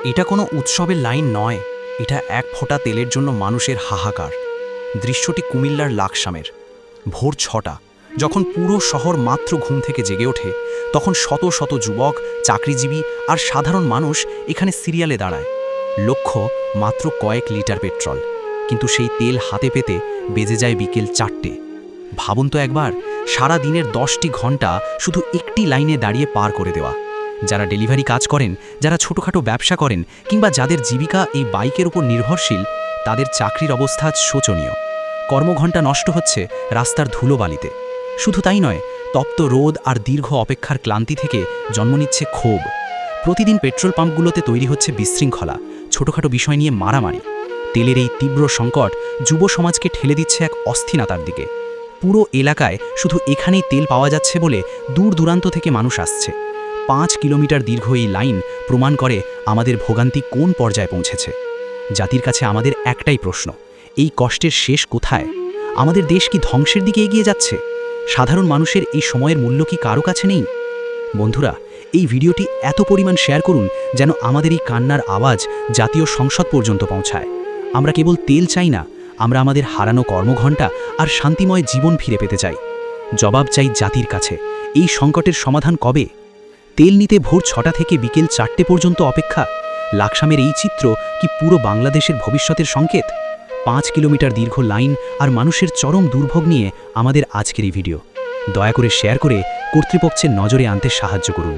এটা কোনো উৎসবের লাইন নয়, এটা এক ফোঁটা তেলের জন্য মানুষের হাহাকার। দৃশ্যটি কুমিল্লার লাকসামের। ভোর ৬টা, যখন পুরো শহর মাত্র ঘুম থেকে জেগে ওঠে, তখন শত শত যুবক, চাকরিজীবী আর সাধারণ মানুষ এখানে সিরিয়ালে দাঁড়ায়। লক্ষ্য মাত্র কয়েক লিটার পেট্রোল, কিন্তু সেই তেল হাতে পেতে বেজে যায় বিকেল ৪টে। ভাবুন তো একবার, সারা দিনের ১০টি ঘন্টা শুধু একটি লাইনে দাঁড়িয়ে পার করে দেওয়া। যারা ডেলিভারি কাজ করেন, যারা ছোটোখাটো ব্যবসা করেন, কিংবা যাদের জীবিকা এই বাইকের উপর নির্ভরশীল, তাদের চাকরির অবস্থা আজ শোচনীয়। কর্মঘণ্টা নষ্ট হচ্ছে রাস্তার ধুলোবালিতে। শুধু তাই নয়, তপ্ত রোদ আর দীর্ঘ অপেক্ষার ক্লান্তি থেকে জন্ম নিচ্ছে ক্ষোভ। প্রতিদিন পেট্রোল পাম্পগুলোতে তৈরি হচ্ছে বিশৃঙ্খলা, ছোটোখাটো বিষয় নিয়ে মারামারি। তেলের এই তীব্র সংকট যুব সমাজকে ঠেলে দিচ্ছে এক অস্থিরতার দিকে। পুরো এলাকায় শুধু এখানেই তেল পাওয়া যাচ্ছে বলে দূর দূরান্ত থেকে মানুষ আসছে। ৫ কিলোমিটার দীর্ঘ এই লাইন প্রমাণ করে আমাদের ভোগান্তি কোন পর্যায়ে পৌঁছেছে। জাতির কাছে আমাদের একটাই প্রশ্ন, এই কষ্টের শেষ কোথায়? আমাদের দেশ কি ধ্বংসের দিকে এগিয়ে যাচ্ছে? সাধারণ মানুষের এই সময়ের মূল্য কি কারো কাছে নেই? বন্ধুরা, এই ভিডিওটি এত পরিমাণ শেয়ার করুন যেন আমাদের এই কান্নার আওয়াজ জাতীয় সংসদ পর্যন্ত পৌঁছায়। আমরা কেবল তেল চাই না, আমরা আমাদের হারানো কর্মঘণ্টা আর শান্তিময় জীবন ফিরে পেতে চাই। জবাব চাই জাতির কাছে, এই সংকটের সমাধান কবে? তেল নিতে ভোর ৬টা থেকে বিকেল ৪টে পর্যন্ত অপেক্ষা? লাকসামের এই চিত্র কি পুরো বাংলাদেশের ভবিষ্যতের সংকেত? ৫ কিলোমিটার দীর্ঘ লাইন আর মানুষের চরম দুর্ভোগ নিয়ে আমাদের আজকের এই ভিডিও। দয়া করে শেয়ার করে কর্তৃপক্ষের নজরে আনতে সাহায্য করুন।